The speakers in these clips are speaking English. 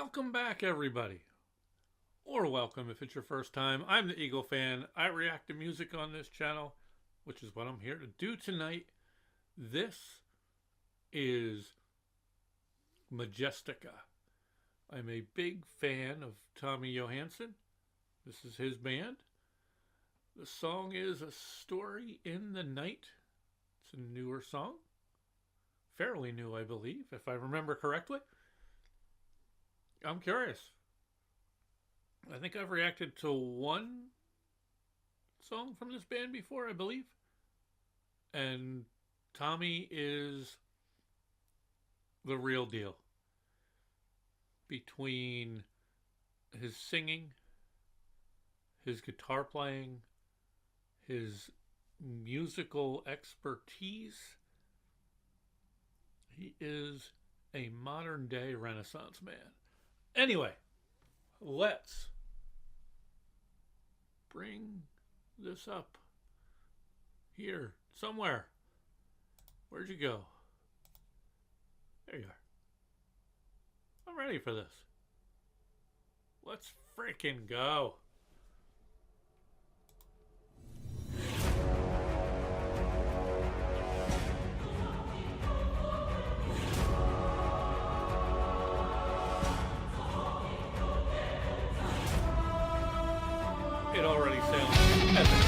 Welcome back, everybody. Or welcome if it's your first time. I'm the EagleFan. I react to music on this channel, which is what I'm here to do tonight. This is Majestica. I'm a big fan of Tommy Johansson. This is his band. The song is A Story in the Night. It's a newer song. Fairly new, I believe, if I remember correctly. I'm curious. I think I've reacted to one song from this band before, I believe. And Tommy is the real deal. Between his singing, his guitar playing, his musical expertise, he is a modern day Renaissance man. Anyway, let's bring this up here somewhere. Where'd you go? There you are. I'm ready for this. Let's freaking go. It already sounds epic.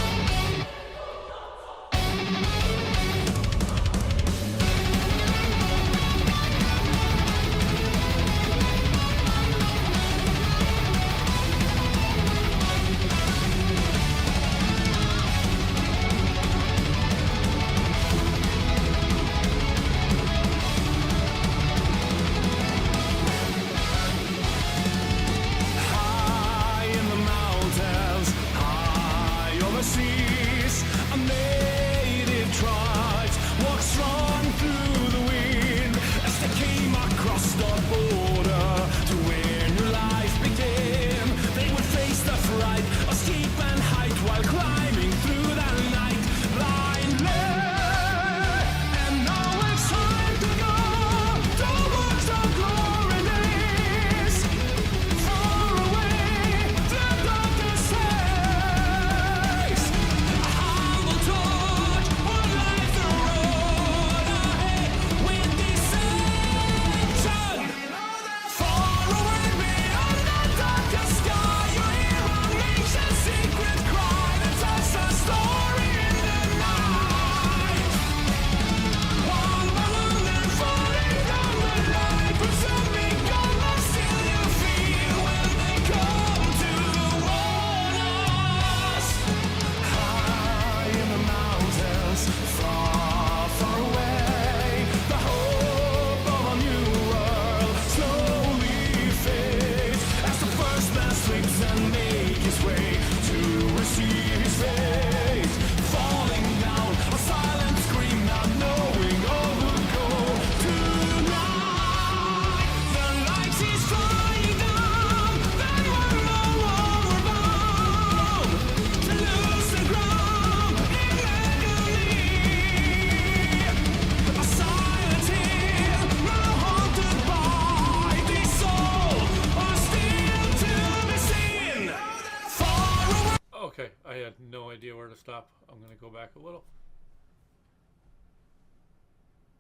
Okay, I had no idea where to stop. I'm going to go back a little.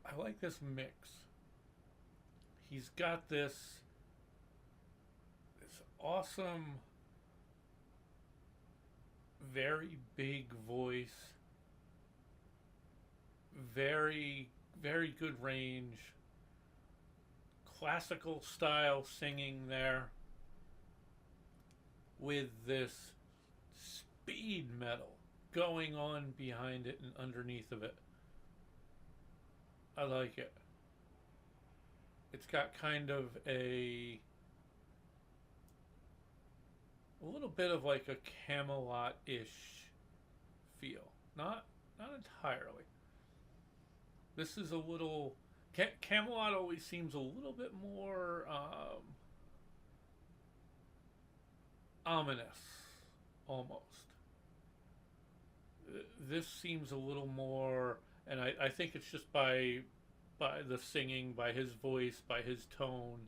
I like this mix. He's got this awesome, very big voice, very, very good range, classical style singing there with this speed metal going on behind it and underneath of it. I like it. It's got kind of a little bit of like a Camelot-ish feel. Not entirely. This is a little Camelot always seems a little bit more ominous, almost. This seems a little more, and I think it's just by the singing, by his voice, by his tone.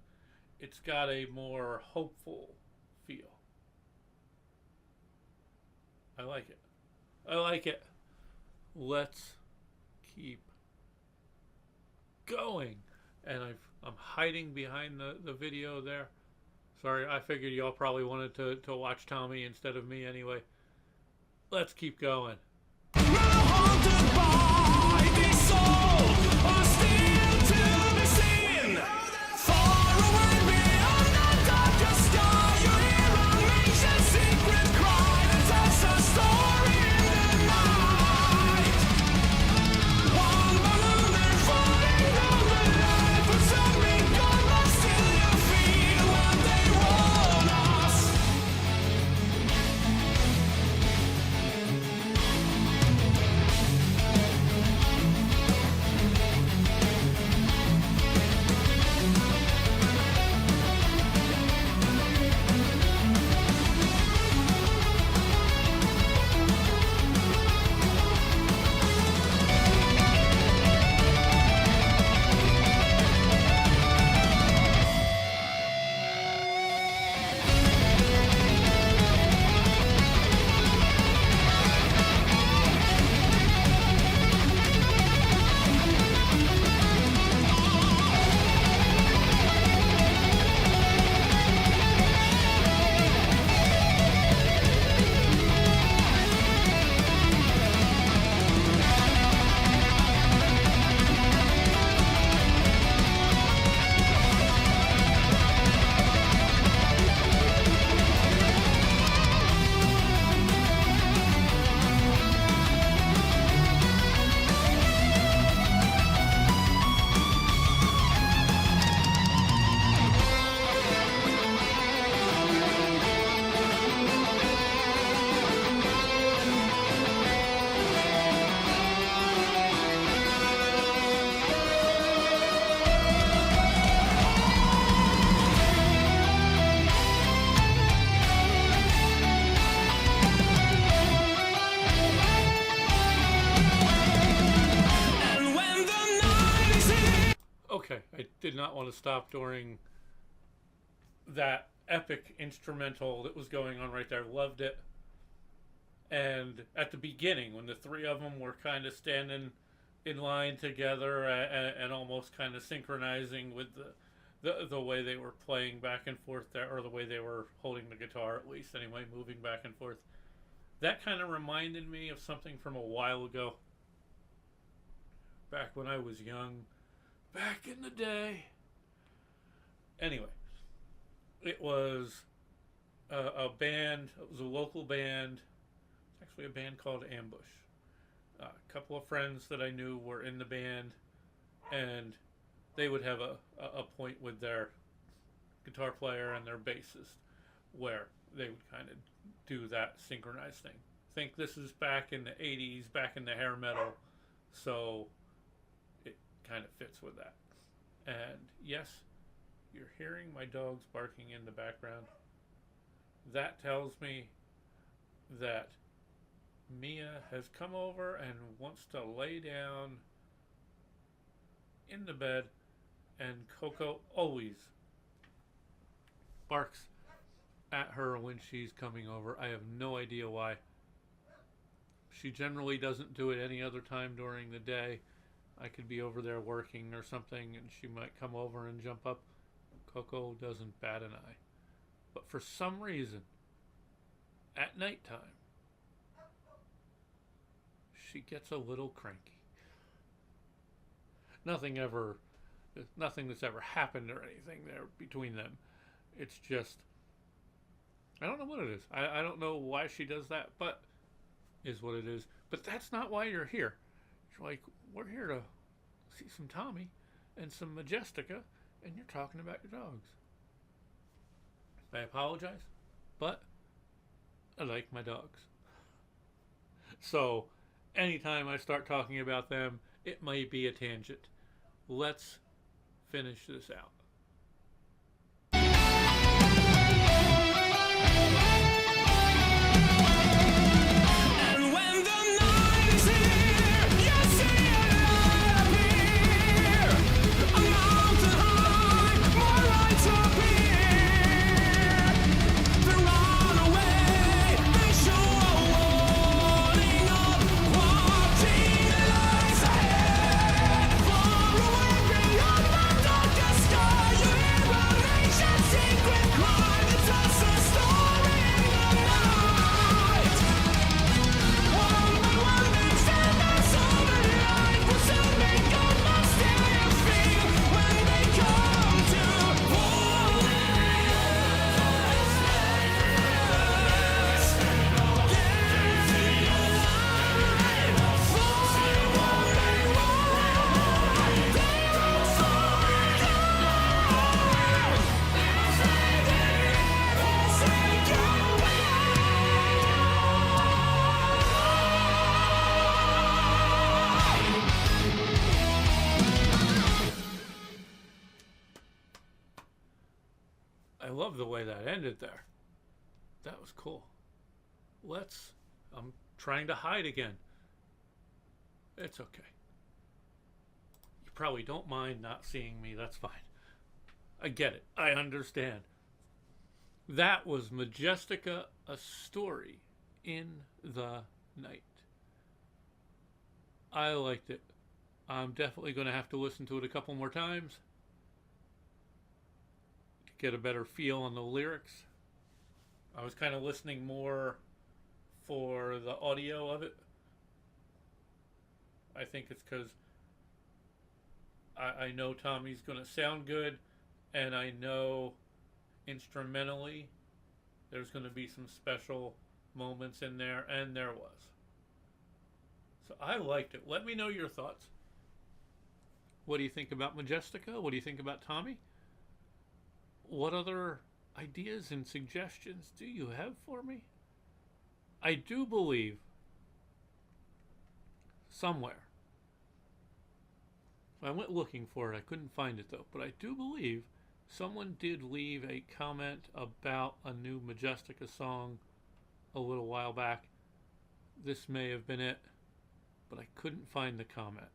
It's got a more hopeful feel. I like it. I like it. Let's keep going. And I'm hiding behind the video there. Sorry, I figured y'all probably wanted to watch Tommy instead of me anyway. Let's keep going. Okay, I did not want to stop during that epic instrumental that was going on right there. Loved it. And at the beginning, when the three of them were kind of standing in line together and almost kind of synchronizing with the way they were playing back and forth there, or the way they were holding the guitar, at least anyway, moving back and forth, that kind of reminded me of something from a while ago, back when I was young, back in the day. Anyway, it was a band. It was a local band. Actually, a band called Ambush. A couple of friends that I knew were in the band, and they would have a point with their guitar player and their bassist where they would kind of do that synchronized thing. I think this is back in the 80s, back in the hair metal, so it kind of fits with that. And yes, you're hearing my dogs barking in the background. That tells me that Mia has come over and wants to lay down in the bed, and Coco always barks at her when she's coming over. I have no idea why. She generally doesn't do it any other time during the day. I could be over there working or something and she might come over and jump up. Coco doesn't bat an eye. But for some reason, at nighttime, she gets a little cranky. Nothing that's ever happened or anything there between them. It's just, I don't know what it is. I don't know why she does that, but is what it is. But that's not why you're here. You're like, we're here to see some Tommy and some Majestica, and you're talking about your dogs. I apologize, but I like my dogs. So anytime I start talking about them, it might be a tangent. Let's finish this out. A mountain high, more lights appear. love the way that ended there. That was cool. I'm trying to hide again. It's okay. You probably don't mind not seeing me. That's fine. I get it. I understand. That was Majestica, a story in the night. I liked it. I'm definitely going to have to listen to it a couple more times to get a better feel on the lyrics. I was kind of listening more for the audio of it. I think it's because I know Tommy's going to sound good, and I know instrumentally there's going to be some special moments in there, and there was. So I liked it. Let me know your thoughts. What do you think about Majestica? What do you think about Tommy? What other ideas and suggestions do you have for me? I do believe somewhere, I went looking for it, I couldn't find it though, but I do believe someone did leave a comment about a new Majestica song a little while back. This may have been it, but I couldn't find the comment.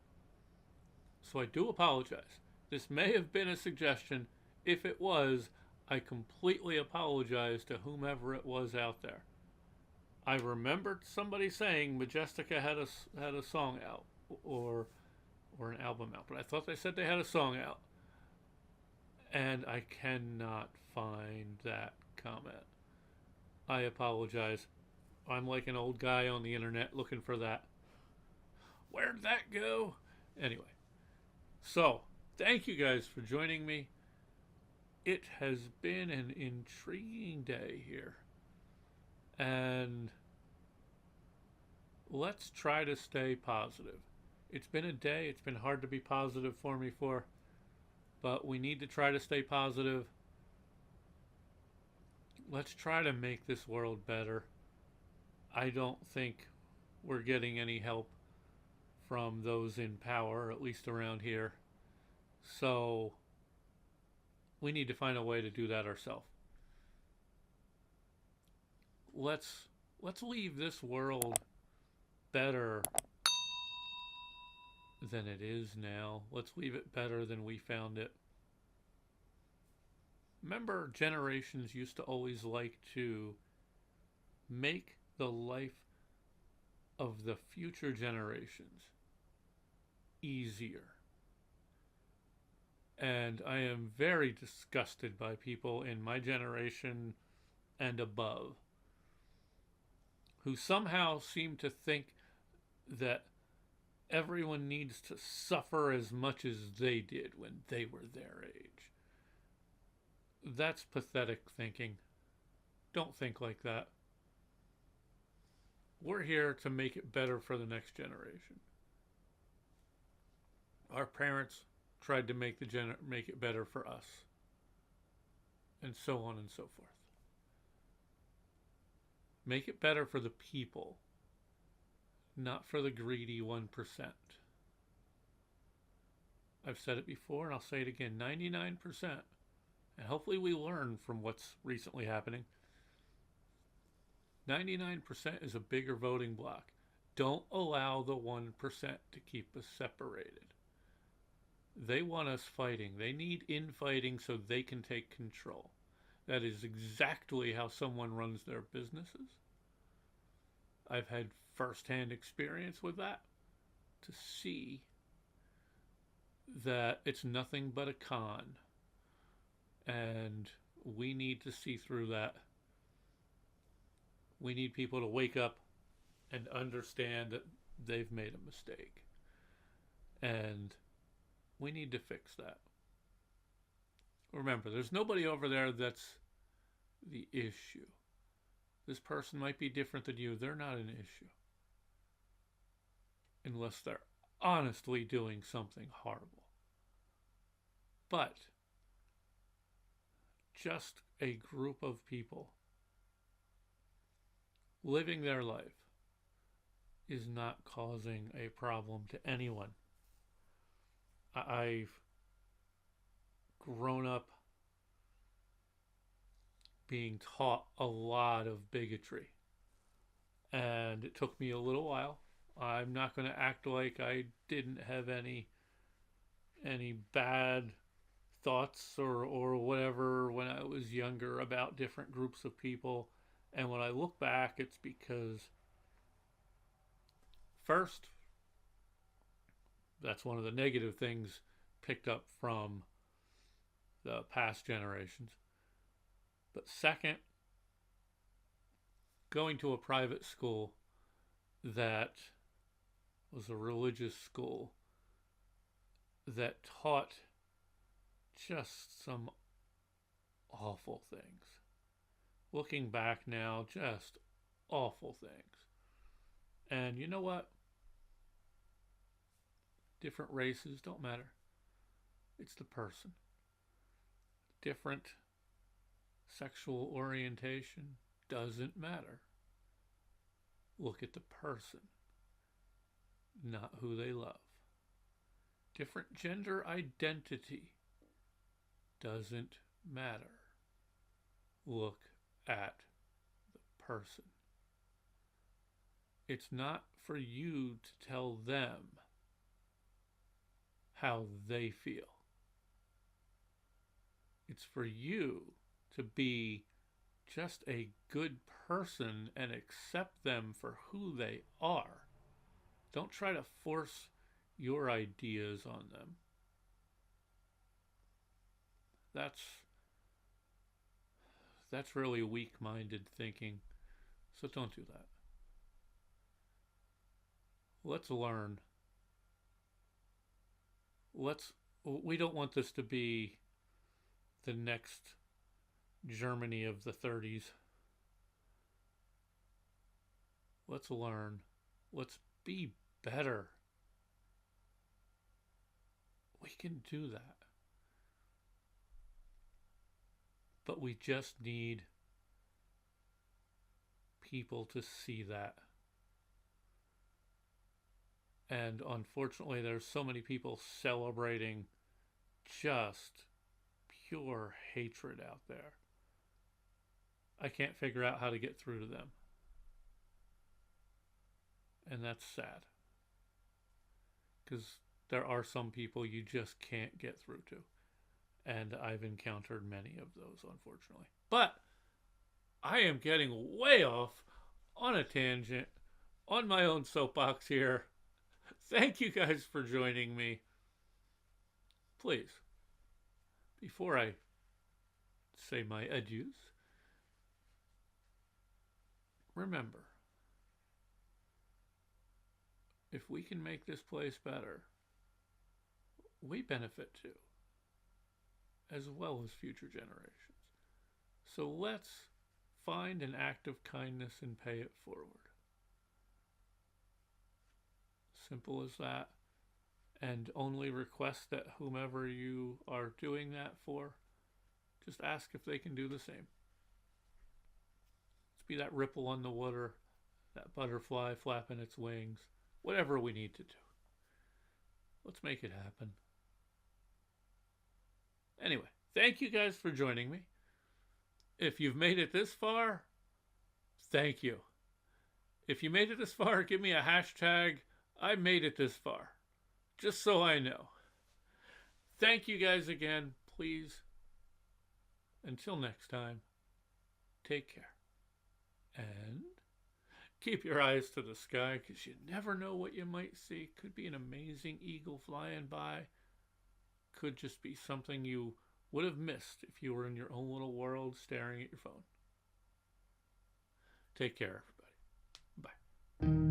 So I do apologize. This may have been a suggestion. If it was, I completely apologize to whomever it was out there. I remembered somebody saying Majestica had a song out or an album out, but I thought they said they had a song out. And I cannot find that comment. I apologize. I'm like an old guy on the internet looking for that. Where'd that go? Anyway. So, thank you guys for joining me. It has been an intriguing day here. And let's try to stay positive. It's been a day. It's been hard to be positive for me but we need to try to stay positive. Let's try to make this world better. I don't think we're getting any help from those in power, at least around here. So we need to find a way to do that ourselves. Let's leave this world better than it is now. Let's leave it better than we found it. Remember, generations used to always like to make the life of the future generations easier. And I am very disgusted by people in my generation and above who somehow seem to think that everyone needs to suffer as much as they did when they were their age. That's pathetic thinking. Don't think like that. We're here to make it better for the next generation. Our parents tried to make it better for us, and so on and so forth. Make it better for the people, not for the greedy 1%. I've said it before and I'll say it again, 99%. And hopefully we learn from what's recently happening. 99% is a bigger voting bloc. Don't allow the 1% to keep us separated. They want us fighting. They need infighting so they can take control. That is exactly how someone runs their businesses. I've had first-hand experience with that to see that it's nothing but a con. And we need to see through that. We need people to wake up and understand that they've made a mistake. And we need to fix that. Remember, there's nobody over there that's the issue. This person might be different than you. They're not an issue. Unless they're honestly doing something horrible. But just a group of people living their life is not causing a problem to anyone. I've grown up being taught a lot of bigotry. And it took me a little while. I'm not going to act like I didn't have any bad thoughts or whatever when I was younger about different groups of people. And when I look back, it's because first, that's one of the negative things picked up from the past generations. But second, going to a private school that was a religious school that taught just some awful things. Looking back now, just awful things. And you know what? Different races don't matter. It's the person. Different sexual orientation doesn't matter. Look at the person, not who they love. Different gender identity doesn't matter. Look at the person. It's not for you to tell them how they feel. It's for you to be just a good person and accept them for who they are. Don't try to force your ideas on them. That's really weak-minded thinking. So don't do that. Let's learn. We don't want this to be the next Germany of the 30s. Let's learn. Let's be better. We can do that. But we just need people to see that. And unfortunately, there's so many people celebrating just pure hatred out there. I can't figure out how to get through to them. And that's sad. Because there are some people you just can't get through to. And I've encountered many of those, unfortunately. But I am getting way off on a tangent, on my own soapbox here. Thank you guys for joining me. Please, before I say my adieus, remember, if we can make this place better, we benefit too, as well as future generations. So let's find an act of kindness and pay it forward. Simple as that. And only request that whomever you are doing that for, just ask if they can do the same. Let's be that ripple on the water, that butterfly flapping its wings, whatever we need to do. Let's make it happen. Anyway, thank you guys for joining me. If you've made it this far, thank you. If you made it this far, give me a hashtag, I made it this far, just so I know. Thank you guys again. Please, until next time, take care. And keep your eyes to the sky, because you never know what you might see. Could be an amazing eagle flying by. Could just be something you would have missed if you were in your own little world staring at your phone. Take care, everybody. Bye.